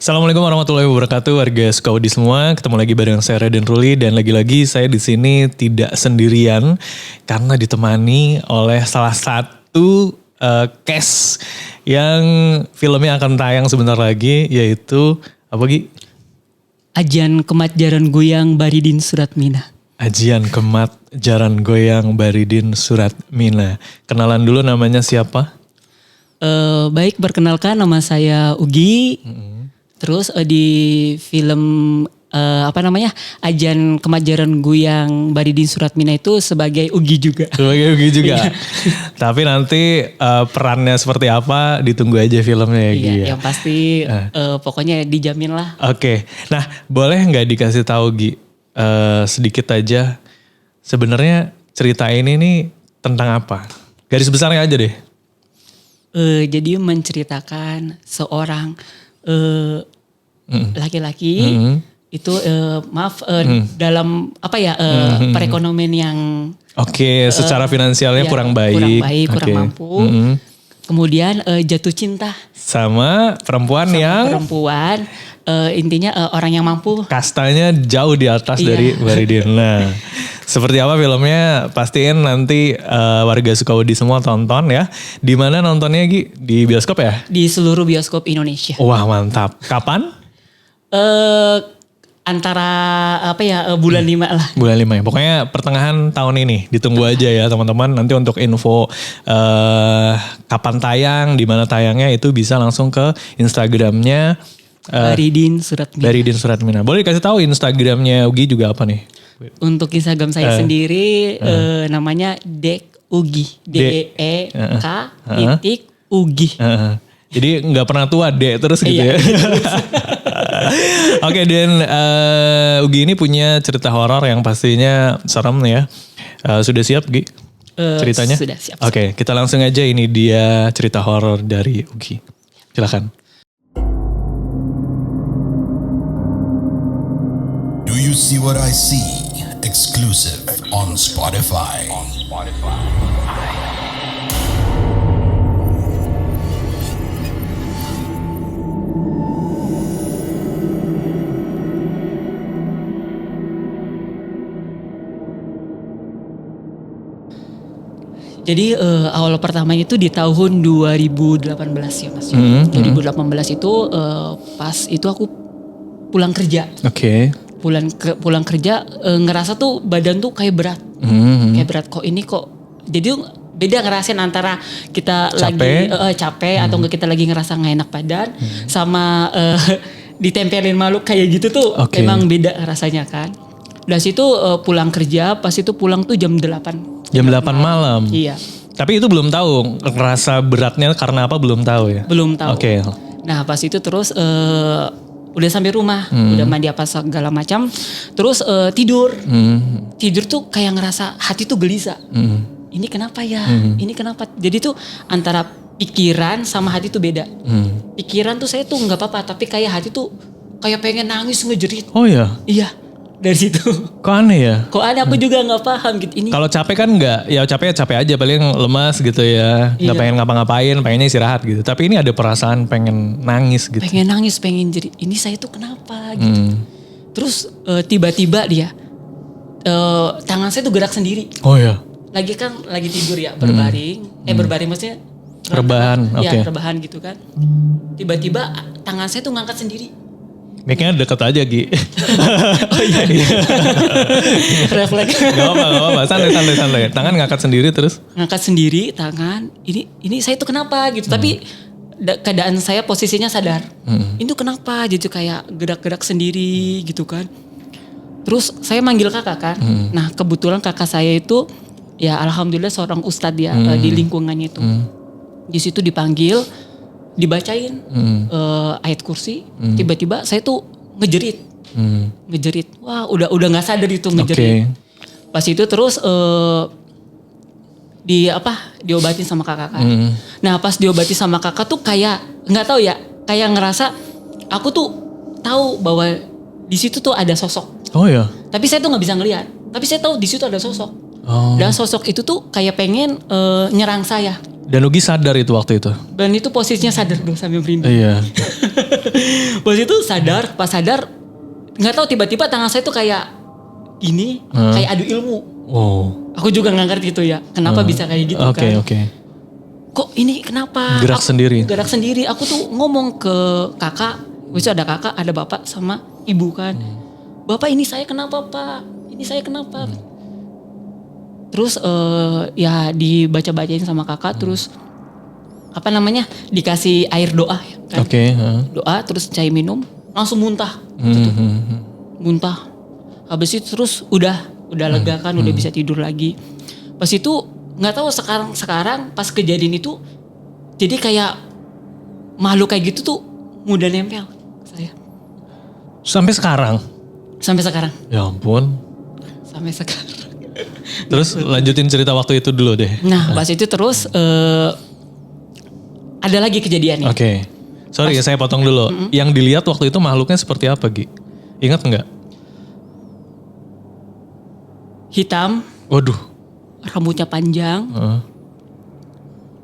Assalamualaikum warahmatullahi wabarakatuh, warga Sukawudi semua. Ketemu lagi bareng saya Raden Ruli dan lagi-lagi saya di sini tidak sendirian karena ditemani oleh salah satu cast yang filmnya akan tayang sebentar lagi, yaitu apa Gi? Ajian Kemat Jaran Goyang Baridin Surat Mina. Ajian Kemat Jaran Goyang Baridin Surat Mina. Kenalan dulu, namanya siapa? Baik, perkenalkan nama saya Ugi. Terus di film Ajian Kemat Jaran Goyang Baridin Surat Mina itu sebagai Ugi juga. Sebagai Ugi juga. Tapi nanti perannya seperti apa ditunggu aja filmnya ya Gi. Iya, yang pasti pokoknya dijamin lah. Oke. Nah, boleh nggak dikasih tahu Gi sedikit aja sebenarnya cerita ini nih tentang apa? Garis besarnya aja deh. Jadi menceritakan seorang laki-laki itu dalam perekonomian yang secara finansialnya kurang baik, kurang mampu. Kemudian jatuh cinta sama perempuan intinya orang yang mampu. Kastanya jauh di atas dari Baridin. Nah, seperti apa filmnya? Pastiin nanti warga Sukawudi semua tonton ya. Di mana nontonnya Gi? Di bioskop ya? Di seluruh bioskop Indonesia. Wah, mantap. Kapan? Bulan 5 lah. Bulan 5 ya. Pokoknya pertengahan tahun ini. Ditunggu aja ya teman-teman. Nanti untuk info kapan tayang, di mana tayangnya itu bisa langsung ke Instagramnya Baridin Surat Mina. Baridin Surat Mina. Boleh dikasih tahu Instagramnya Ugi juga apa nih? Untuk Instagram saya sendiri namanya Dek Ugi. DEK Ugi. Jadi nggak pernah tua Dek terus gitu ya. Oke, dan Ugi ini punya cerita horor yang pastinya serem ya. Sudah siap Gi ceritanya? Sudah siap. Oke, kita langsung aja, ini dia cerita horor dari Ugi. Silakan. Do you see what I see? Exclusive on Spotify. Jadi awal pertamanya itu di tahun 2018 ya Mas. 2018 itu pas itu aku pulang kerja. Oke. Pulang kerja ngerasa tuh badan tuh kayak berat. Kayak berat kok ini kok. Jadi beda ngerasain antara kita Capek. lagi capek atau enggak kita lagi ngerasa gak enak badan sama ditempelin makhluk kayak gitu tuh emang beda rasanya kan. Dari situ pulang kerja, pas itu pulang tuh jam 8. Jam 8 malam. Iya. Tapi itu belum tahu ngerasa beratnya karena apa, belum tahu ya? Belum tahu. Oke. Nah pas itu terus udah sampai rumah, udah mandi apa segala macam, terus tidur. Tidur tuh kayak ngerasa hati tuh gelisah. Ini kenapa ya? Ini kenapa? Jadi tuh antara pikiran sama hati tuh beda. Pikiran tuh saya tuh nggak apa-apa, tapi kayak hati tuh kayak pengen nangis, ngejerit. Oh ya? Iya, dari situ. Kok aneh ya? Kok ada, aku juga nggak paham gitu. Ini Kalau capek kan enggak, ya capek aja, paling lemas gitu ya. Nggak pengen ngapa-ngapain, pengennya istirahat gitu. Tapi ini ada perasaan pengen nangis gitu. pengen nangis, pengen jerit. Ini saya tuh kenapa gitu. Terus tiba-tiba dia tangan saya tuh gerak sendiri. Oh ya? Lagi tidur ya, berbaring. Berbaring maksudnya Rebahan, ya, rebahan gitu kan. Tiba-tiba tangan saya tuh ngangkat sendiri. Mic-nya deket aja Gi. Oh iya. Refleks. Gak apa-apa. Santai. Tangan ngangkat sendiri terus. Ngangkat sendiri tangan. Ini saya tuh kenapa gitu. Tapi keadaan saya posisinya sadar. Ini tuh kenapa gitu, kayak gerak-gerak sendiri gitu kan. Terus saya manggil kakak kan. Nah kebetulan kakak saya itu ya alhamdulillah seorang ustadz ya di lingkungannya itu. Di situ dipanggil, dibacain ayat kursi. Tiba-tiba saya tuh ngejerit. Wah udah nggak sadar itu ngejerit. Pas itu terus diobatin sama kakak kan. Nah pas diobatin sama kakak tuh kayak nggak tahu ya, kayak ngerasa aku tuh tahu bahwa di situ tuh ada sosok. Oh ya? Tapi saya tuh nggak bisa ngelihat. Tapi saya tahu di situ ada sosok. Dan sosok itu tuh kayak pengen nyerang saya. Dan Ugi sadar itu waktu itu? Dan itu posisinya sadar dong sambil merinding. Iya. Pas itu sadar, pas sadar nggak tahu tiba-tiba tangan saya tuh kayak gini, kayak adu ilmu. Oh. Aku juga nggak ngerti itu ya, kenapa bisa kayak gitu kan? Oke. Kok ini kenapa? Gerak sendiri. Gerak sendiri. Aku tuh ngomong ke kakak, bisa ada kakak, ada bapak sama ibu kan. Bapak ini saya kenapa pak? Ini saya kenapa? Terus ya dibaca-bacain sama kakak, terus apa namanya dikasih air doa kan? Oke. Doa terus cai minum, langsung muntah. Muntah. Habis itu terus udah lega kan, udah bisa tidur lagi. Pas itu nggak tahu sekarang pas kejadian itu jadi kayak makhluk kayak gitu tuh mudah nempel ke saya. Sampai sekarang? Sampai sekarang. Ya ampun. Sampai sekarang. Terus lanjutin cerita waktu itu dulu deh. Nah pas itu terus ada lagi kejadiannya. Oke. Sorry saya potong dulu. Yang dilihat waktu itu makhluknya seperti apa Gi? Ingat nggak? Hitam, Waduh. rambutnya panjang,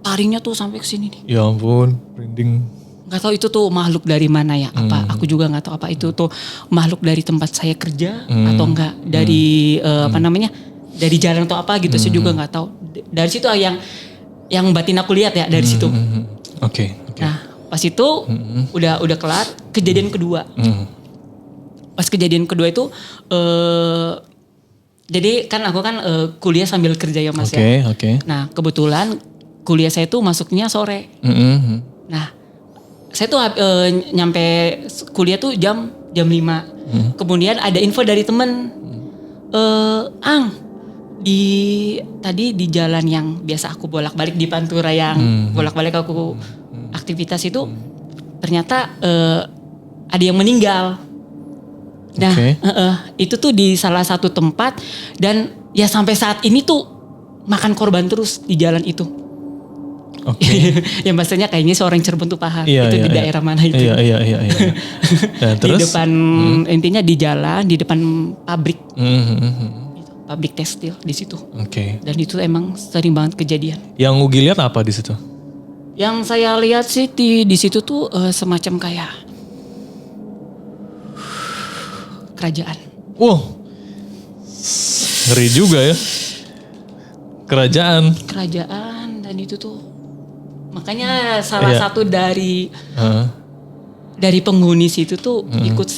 taringnya tuh sampai ke sini nih. Ya ampun, merinding. Nggak tahu itu tuh makhluk dari mana ya? Apa? Aku juga nggak tahu apa itu tuh makhluk dari tempat saya kerja atau enggak dari apa namanya? Dari jalan atau apa gitu. Saya juga nggak tahu. Dari situ yang batin aku lihat ya dari situ. Oke. Nah pas itu udah kelar. Kejadian kedua. Pas kejadian kedua itu jadi kan aku kan kuliah sambil kerja ya mas ya. Oke. Nah kebetulan kuliah saya tuh masuknya sore. Nah saya tuh nyampe kuliah tuh jam 5. Kemudian ada info dari temen. Ang tadi di jalan yang biasa aku bolak-balik di Pantura yang bolak-balik aku aktivitas itu ternyata ada yang meninggal. Nah, itu tuh di salah satu tempat dan ya sampai saat ini tuh makan korban terus di jalan itu. Oke. Ya maksudnya kayaknya seorang Cirebon tuh paham itu di daerah mana itu. Iya. Nah, terus? Di depan intinya di jalan, di depan pabrik. Pabrik tekstil di situ. Oke. Dan itu emang sering banget kejadian. Yang Ugi lihat apa di situ? Yang saya lihat sih di situ tuh semacam kayak kerajaan. Wow. Ngeri juga ya. Kerajaan Dan itu tuh makanya salah satu dari penghuni situ tuh ikut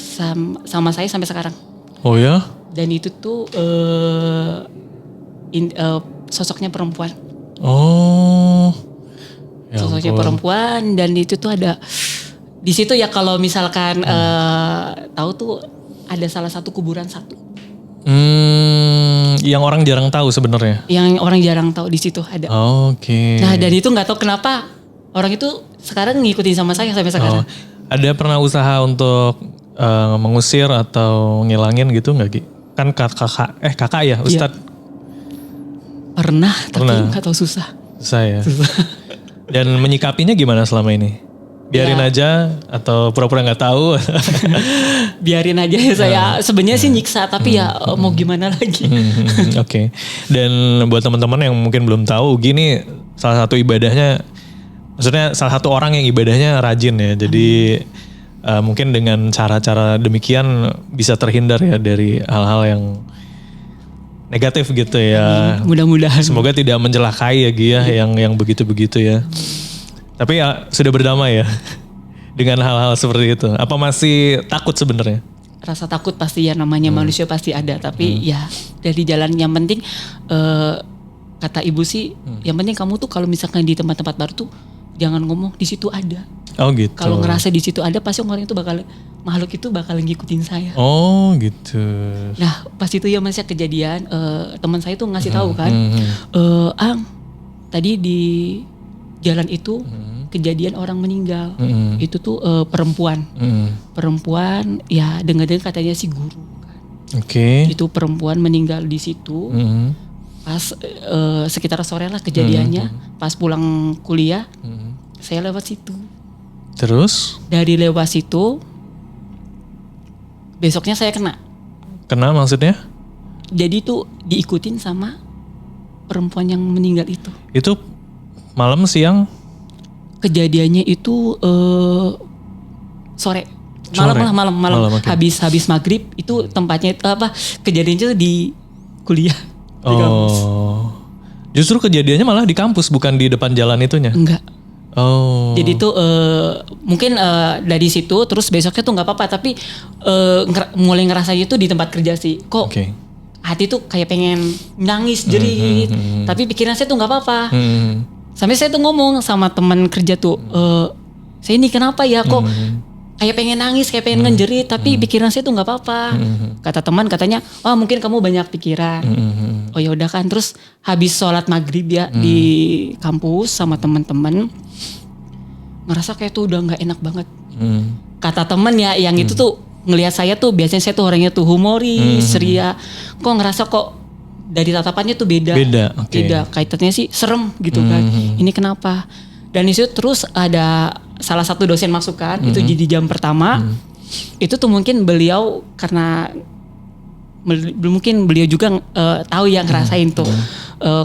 sama saya sampai sekarang. Oh ya? Dan itu tuh sosoknya perempuan. Oh. Ya Sosoknya ampun. perempuan dan itu tuh ada di situ ya kalau misalkan tahu tuh ada salah satu kuburan satu. Yang orang jarang tahu sebenarnya. Yang orang jarang tahu di situ ada. Oke. Nah dan itu nggak tahu kenapa orang itu sekarang ngikutin sama saya sampai sekarang. Ada pernah usaha untuk mengusir atau ngilangin gitu nggak Gi? Kan kakak ya Ustadz. Pernah tapi nggak tahu susah. Saya. Dan menyikapinya gimana selama ini? Biarin aja atau pura-pura nggak tahu? Biarin aja ya saya. Sebenarnya sih nyiksa tapi ya mau gimana lagi. Oke. Dan buat teman-teman yang mungkin belum tahu, gini salah satu ibadahnya, maksudnya salah satu orang yang ibadahnya rajin ya. Jadi mungkin dengan cara-cara demikian bisa terhindar ya dari hal-hal yang negatif gitu ya. Mudah-mudahan. Semoga tidak mencelakai ya Gi ya, yang begitu-begitu ya. Tapi ya sudah berdamai ya dengan hal-hal seperti itu. Apa masih takut sebenarnya? Rasa takut pasti ya namanya manusia pasti ada. Tapi ya dari jalan yang penting kata ibu sih yang penting kamu tuh kalau misalkan di tempat-tempat baru tuh jangan ngomong di situ ada. Oh gitu. Kalau ngerasa di situ ada pasti orang itu makhluk itu bakal ngikutin saya. Oh gitu. Nah pas itu ya masih kejadian teman saya tuh ngasih tahu kan. Ang tadi di jalan itu kejadian orang meninggal. Itu tuh perempuan. Perempuan ya dengar-dengar katanya si guru kan. Oke. Itu perempuan meninggal di situ. Pas sekitar sore lah kejadiannya. Pas pulang kuliah saya lewat situ. Terus? Dari lewat situ besoknya saya kena. Kena maksudnya? Jadi tuh diikutin sama perempuan yang meninggal itu. Itu malam siang? Kejadiannya itu sore. Sore? Malam. Malam, oke. Habis maghrib itu tempatnya kejadiannya itu di kuliah. Di kampus. Oh. Justru kejadiannya malah di kampus bukan di depan jalan itunya. Enggak. Oh. Jadi itu mungkin dari situ terus besoknya tuh nggak apa-apa tapi mulai ngerasain itu di tempat kerja sih. Kok Oke. hati tuh kayak pengen nangis jerit. Tapi pikiran saya tuh nggak apa-apa. Sampai saya tuh ngomong sama teman kerja tuh, saya ini kenapa ya kok kayak pengen nangis, kayak pengen ngejerit, tapi pikiran saya tuh nggak apa-apa. Kata teman katanya, oh mungkin kamu banyak pikiran. Oh ya udah kan, terus habis sholat maghrib ya di kampus sama teman-teman, ngerasa kayak tuh udah nggak enak banget. Kata teman ya, yang itu tuh ngelihat saya tuh biasanya saya tuh orangnya tuh humoris, ceria. Kok ngerasa kok dari tatapannya tuh beda. Oke. Beda, kaitannya sih serem gitu kan. Ini kenapa? Dan itu terus ada salah satu dosen masukan itu di jam pertama. Itu tuh mungkin beliau karena mungkin beliau juga tahu yang ngerasain tuh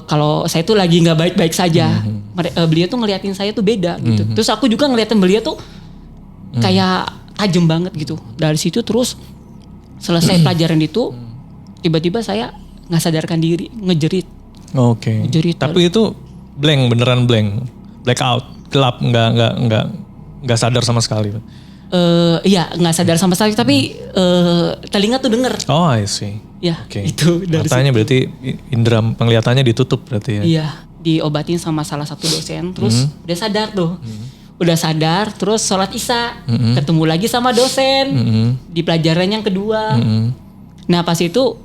kalau saya tuh lagi nggak baik-baik saja. Beliau tuh ngeliatin saya tuh beda gitu. Terus aku juga ngeliatin beliau tuh kayak tajam banget gitu. Dari situ terus selesai pelajaran itu tiba-tiba saya nggak sadarkan diri ngejerit. Oke. Ngejerit. Tapi itu beneran blank, blackout, gelap, nggak sadar sama sekali. Iya nggak sadar sama sekali tapi telinga tuh denger. Oh, I see. Ya Oke. itu dari Matanya berarti indera penglihatannya ditutup berarti ya. Iya, diobatin sama salah satu dosen, terus udah sadar tuh. Udah sadar, terus sholat isya, ketemu lagi sama dosen di pelajaran yang kedua. Nah pas itu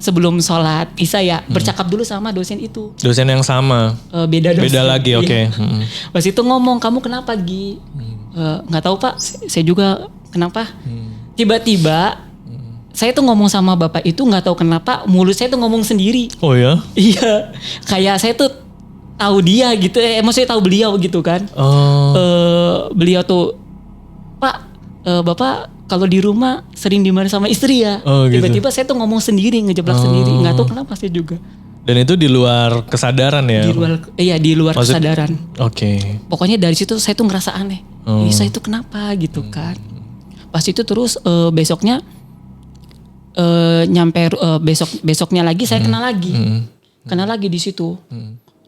sebelum sholat isya ya bercakap dulu sama dosen itu. Dosen yang sama. Beda dosen. Beda lagi, oke. Iya. Pas itu ngomong, kamu kenapa Gi? Nggak tahu Pak, saya juga kenapa. Tiba-tiba saya tuh ngomong sama bapak itu nggak tahu kenapa mulut saya tuh ngomong sendiri. Oh ya? Iya, kayak saya tuh tahu dia gitu, maksudnya tahu beliau gitu kan. Beliau tuh, Pak, Bapak kalau di rumah sering dimarahin sama istri ya. Gitu. Tiba-tiba saya tuh ngomong sendiri, ngejeblak sendiri, nggak tahu kenapa saya juga. Dan itu di luar kesadaran ya? Di luar kesadaran. Oke. Pokoknya dari situ saya tuh ngerasa aneh. Ini saya tuh kenapa gitu kan. Pas itu terus besoknya besoknya lagi saya kena lagi. Kena lagi di situ.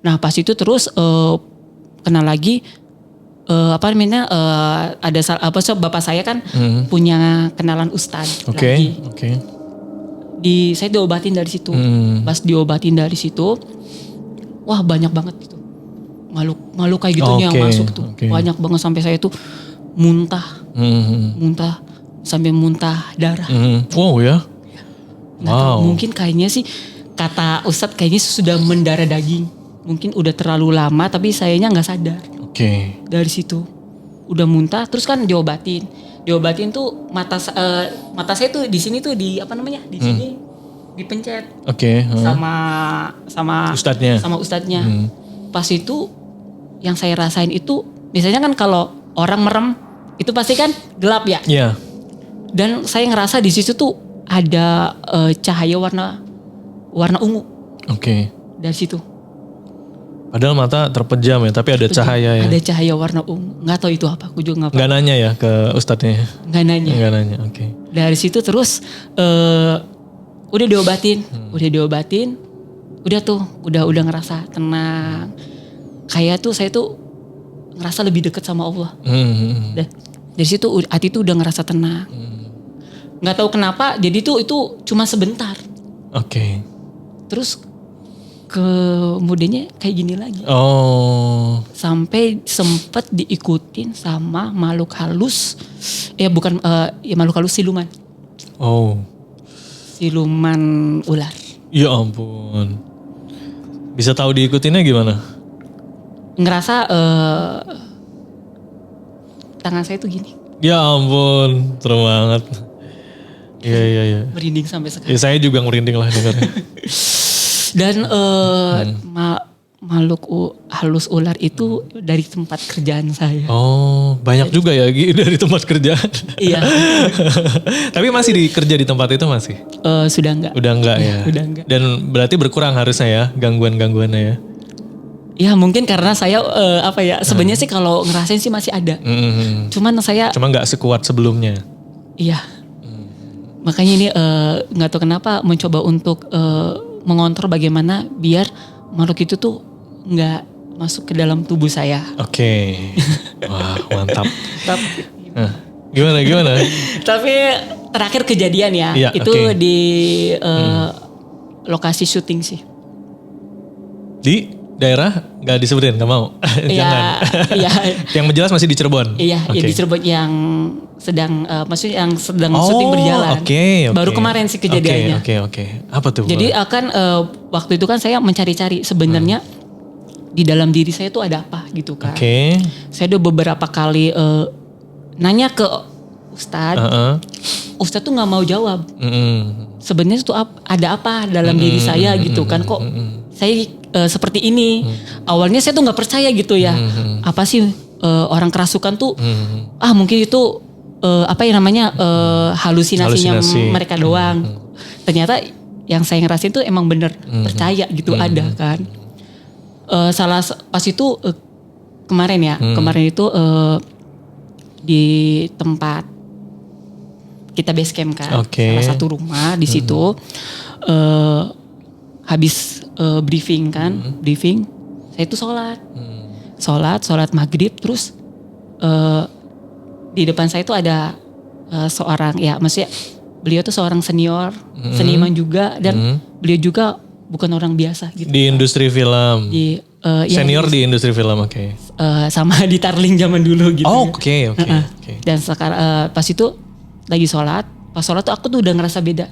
Nah, pas itu terus kena lagi ada bapak saya kan punya kenalan ustadz lagi. Oke. Saya diobatin dari situ. Pas diobatin dari situ, wah banyak banget gitu. Makhluk kayak gitu yang masuk tuh. Banyak banget sampai saya tuh muntah. Muntah sampai muntah darah. Wow ya. Nah, mungkin kayaknya sih kata Ustadz kayaknya sudah mendarah daging. Mungkin udah terlalu lama tapi sayanya nggak sadar. Oke. Dari situ udah muntah terus kan diobatin. Diobatin tuh mata saya tuh di sini tuh di apa namanya? Di sini dipencet. Oke. Sama Ustadznya. Sama ustadznya. Pas itu yang saya rasain itu biasanya kan kalau orang merem itu pasti kan gelap ya. Iya. Dan saya ngerasa di situ tuh ada cahaya warna ungu. Oke. Dari situ. Padahal mata terpejam ya, tapi ada cahaya ya. Ada cahaya warna ungu. Nggak tahu itu apa, aku juga nggak Nggak nanya ya ke ustadznya? Nggak nanya. Nggak nanya, oke. Dari situ terus udah diobatin. Udah tuh, udah ngerasa tenang. Kayak tuh saya tuh ngerasa lebih dekat sama Allah. Dari situ hati tuh udah ngerasa tenang. Nggak tahu kenapa, jadi tuh itu cuma sebentar. Oke. Terus kemudiannya kayak gini lagi. Oh. Sampai sempet diikutin sama makhluk halus. Makhluk halus siluman. Oh. Siluman ular. Ya ampun. Bisa tahu diikutinnya gimana? Ngerasa tangan saya tuh gini. Ya ampun, serem banget. Iya. Merinding sampai sekarang. Ya saya juga merinding lah dengarnya. Dan makhluk halus ular itu dari tempat kerjaan saya. Oh, banyak juga ya Gi, dari tempat kerjaan. Iya. Tapi masih kerja di tempat itu masih? Sudah enggak. Udah enggak ya? Udah enggak. Dan berarti berkurang harusnya ya gangguan-gangguannya ya? Ya mungkin karena saya sebenarnya sih kalau ngerasain sih masih ada. Cuman saya Cuma nggak sekuat sebelumnya. iya. Makanya ini nggak tahu kenapa mencoba untuk mengontrol bagaimana biar makhluk itu tuh nggak masuk ke dalam tubuh saya. Oke. Wah, mantap. Tapi, Gimana? tapi terakhir kejadian ya, Iya, itu oke. di lokasi syuting sih. Di daerah nggak disebutin, nggak mau. Jangan. Iya, Yang jelas masih di Cirebon. iya, Oke. ya di Cirebon yang sedang maksudnya yang sedang syuting berjalan. Oke. Baru kemarin sih kejadiannya. Oke. Apa tuh? Jadi akan waktu itu kan saya mencari-cari sebenarnya di dalam diri saya tuh ada apa gitu kan. Oke. Saya udah beberapa kali nanya ke Ustadz. Ustadz tuh nggak mau jawab. Sebenarnya tuh ada apa dalam diri saya gitu kan, kok saya seperti ini. Awalnya saya tuh nggak percaya gitu ya. Apa sih orang kerasukan tuh? Mungkin itu halusinasinya Halusinasi. mereka doang. Ternyata yang saya ngerasain tuh emang bener percaya gitu ada kan. Pas itu kemarin ya, kemarin itu di tempat kita base camp kan, Oke. salah satu rumah di situ habis briefing kan, briefing saya itu sholat maghrib, terus di depan saya itu ada seorang ya, maksudnya beliau tuh seorang senior, seniman juga dan beliau juga bukan orang biasa gitu. Di industri film. Senior di industri film, oke. Sama di Tarling zaman dulu gitu. Oh, oke. Dan sekarang pas itu lagi sholat, pas sholat tuh aku tuh udah ngerasa beda.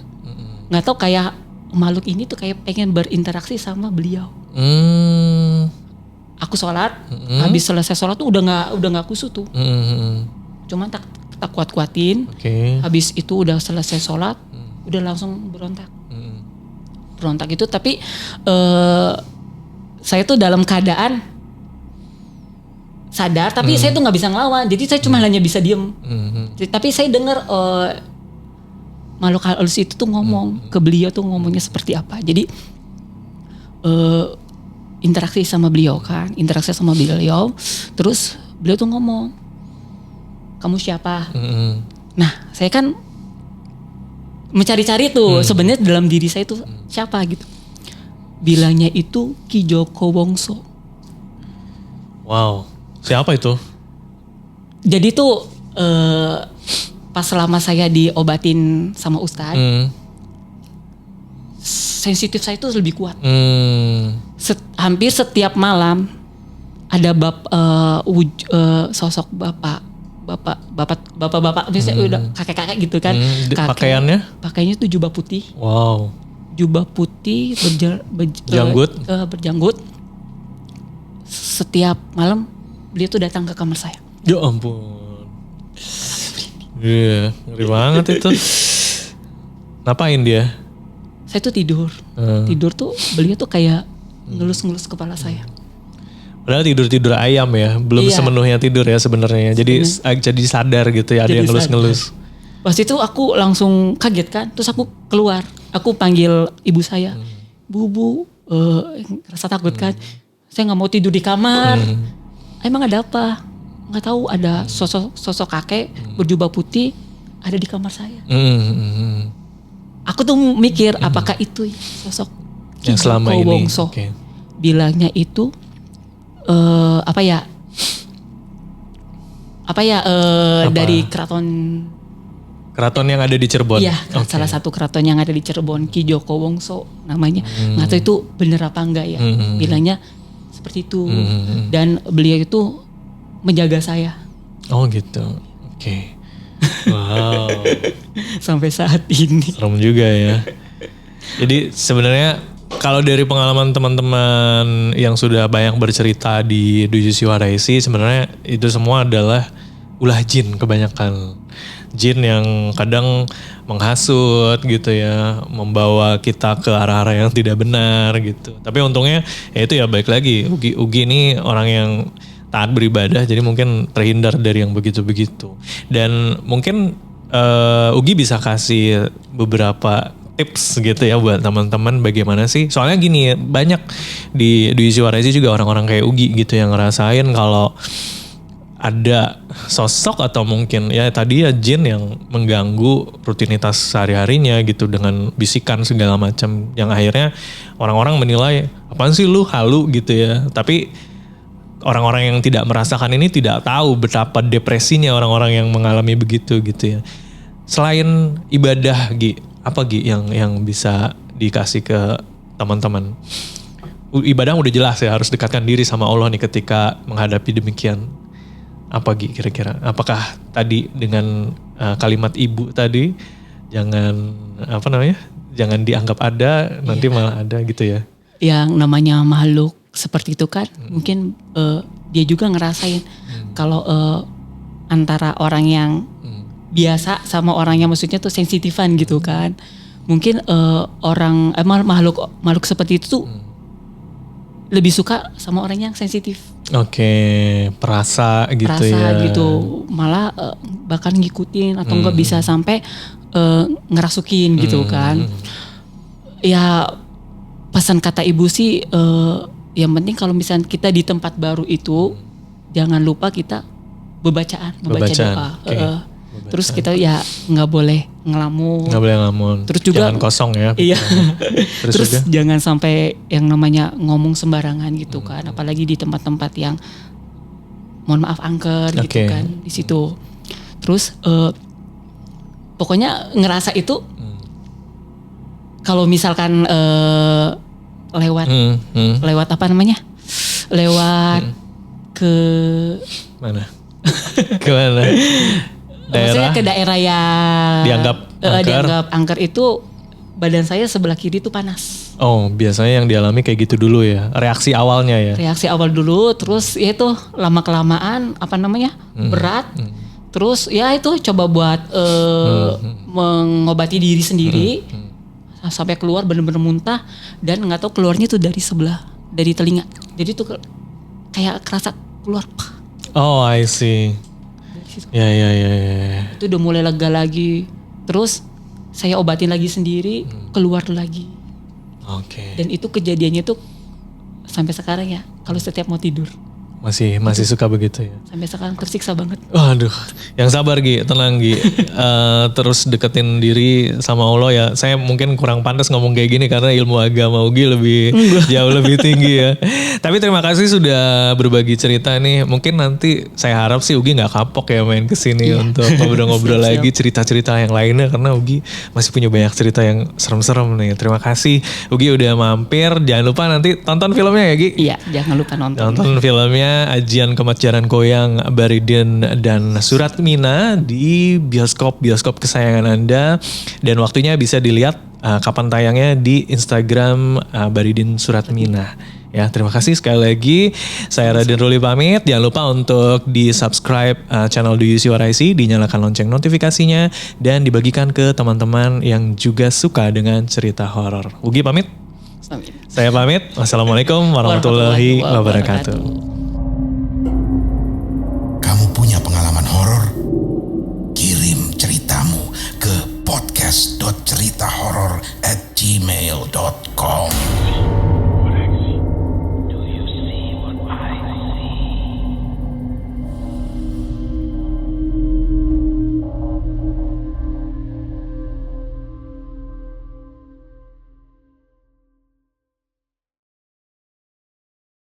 Nggak tahu kayak makhluk ini tuh kayak pengen berinteraksi sama beliau. Aku sholat, habis selesai sholat tuh udah nggak kusut tuh. Cuman tak kuat-kuatin. Habis itu udah selesai sholat, udah langsung berontak. Berontak itu tapi saya tuh dalam keadaan sadar, tapi saya tuh nggak bisa ngelawan. Jadi saya cuma hanya bisa diem. Tapi saya dengar makhluk halus itu tuh ngomong ke beliau tuh ngomongnya seperti apa. Jadi interaksi sama beliau. Terus beliau tuh ngomong, kamu siapa? Nah, saya kan mencari-cari tuh sebenarnya dalam diri saya tuh siapa gitu. Bilangnya itu Ki Joko Wongso. Wow, siapa itu? Jadi tuh pas selama saya diobatin sama Ustadz, sensitif saya tuh lebih kuat. Hampir setiap malam ada sosok bapak biasanya udah kakek-kakek gitu kan. Pakaiannya tuh jubah putih. Wow. Jubah putih berjanggut. Setiap malam dia tuh datang ke kamar saya. Ya ampun. Iya, ngeri banget itu. Ngapain dia? Saya tuh tidur. Tidur tuh beliau tuh kayak ngelus-ngelus kepala saya. Padahal tidur ayam ya, belum sepenuhnya tidur ya sebenarnya. Jadi sadar gitu ya, ada yang ngelus-ngelus. Pas itu aku langsung kaget kan, terus aku keluar. Aku panggil ibu saya, Bu, rasa takut kan. Saya nggak mau tidur di kamar. Emang ada apa? Nggak tahu, ada sosok kakek berjubah putih ada di kamar saya. Aku tuh mikir apakah itu sosok yang selama ini Wongso. Bilangnya itu dari keraton yang ada di Cirebon. Iya, salah satu keraton yang ada di Cirebon, Ki Joko Wongso namanya. Nggak tahu itu bener apa enggak ya. Bilangnya seperti itu. Dan beliau itu menjaga saya. Oh gitu. Oke. Wow. Sampai saat ini. Serem juga ya. Jadi sebenarnya kalau dari pengalaman teman-teman yang sudah banyak bercerita di Dujusi Waraisi, sebenarnya itu semua adalah ulah jin kebanyakan. Jin yang kadang menghasut gitu ya, membawa kita ke arah-arah yang tidak benar gitu. Tapi untungnya ya itu ya baik lagi. Ugi ini orang yang taat beribadah, jadi mungkin terhindar dari yang begitu-begitu. Dan mungkin Ugi bisa kasih beberapa tips gitu ya buat teman-teman bagaimana sih? Soalnya gini ya, banyak di UC Waraisi juga orang-orang kayak Ugi gitu yang ngerasain kalau ada sosok atau mungkin ya tadi ya jin yang mengganggu rutinitas sehari-harinya gitu dengan bisikan segala macam yang akhirnya orang-orang menilai apaan sih lu halu gitu ya. Tapi orang-orang yang tidak merasakan ini tidak tahu betapa depresinya orang-orang yang mengalami begitu gitu ya. Selain ibadah Gi, apa Gi yang bisa dikasih ke teman-teman? Ibadah udah jelas ya, harus dekatkan diri sama Allah nih ketika menghadapi demikian. Apa Gi kira-kira? Apakah tadi dengan kalimat ibu tadi jangan jangan dianggap ada, nanti malah ada gitu ya? Yang namanya makhluk seperti itu kan, mungkin dia juga ngerasain kalau antara orang yang biasa sama orang yang maksudnya tuh sensitifan gitu kan. Mungkin orang makhluk seperti itu tuh lebih suka sama orang yang sensitif. Oke, perasa gitu ya. Gitu, malah bahkan ngikutin atau enggak bisa sampai ngerasukin gitu kan. Ya pesan kata ibu sih, yang penting kalau misalnya kita di tempat baru itu jangan lupa kita membaca doa. Okay. Terus kita ya nggak boleh ngelamun. Nggak boleh ngelamun. Terus juga jangan kosong ya. Iya. Terus juga? jangan sampai yang namanya ngomong sembarangan gitu kan. Apalagi di tempat-tempat yang mohon maaf angker gitu kan di situ. Terus pokoknya ngerasa itu kalau misalkan lewat apa namanya? Lewat ke mana? Ke mana? Maksudnya ke daerah yang dianggap angker itu badan saya sebelah kiri itu panas. Oh, biasanya yang dialami kayak gitu dulu ya. Reaksi awalnya ya. Reaksi awal dulu, terus ya itu lama kelamaan berat. Terus ya itu coba buat mengobati diri sendiri sampai keluar bener-bener muntah dan nggak tahu keluarnya tuh dari telinga. Jadi tuh kayak kerasa keluar. Oh, I see. Ya. Itu udah mulai lega lagi. Terus saya obatin lagi sendiri, keluar lagi. Oke. Dan itu kejadiannya tuh sampai sekarang ya. Kalau setiap mau tidur. Masih suka begitu ya. Sampai sekarang tersiksa banget. Waduh, yang sabar Gi, tenang Gi. Terus deketin diri sama Allah ya. Saya mungkin kurang pantas ngomong kayak gini karena ilmu agama Ugi jauh lebih tinggi ya. Tapi terima kasih sudah berbagi cerita nih. Mungkin nanti saya harap sih Ugi nggak kapok ya main kesini untuk ngobrol-ngobrol lagi cerita-cerita yang lainnya karena Ugi masih punya banyak cerita yang serem-serem nih. Terima kasih Ugi udah mampir. Jangan lupa nanti tonton filmnya ya Gi. Iya, jangan lupa nonton. Nonton filmnya Ajian Kematjaran Koyang Baridin dan Surat Mina di bioskop kesayangan Anda dan waktunya bisa dilihat kapan tayangnya di Instagram Baridin Surat Mina. Ya, terima kasih sekali lagi. Saya Raden Ruli pamit. Jangan lupa untuk di-subscribe channel The UC Waraisi, dinyalakan lonceng notifikasinya dan dibagikan ke teman-teman yang juga suka dengan cerita horor. Ugi pamit. Saya pamit. Wassalamualaikum warahmatullahi wabarakatuh.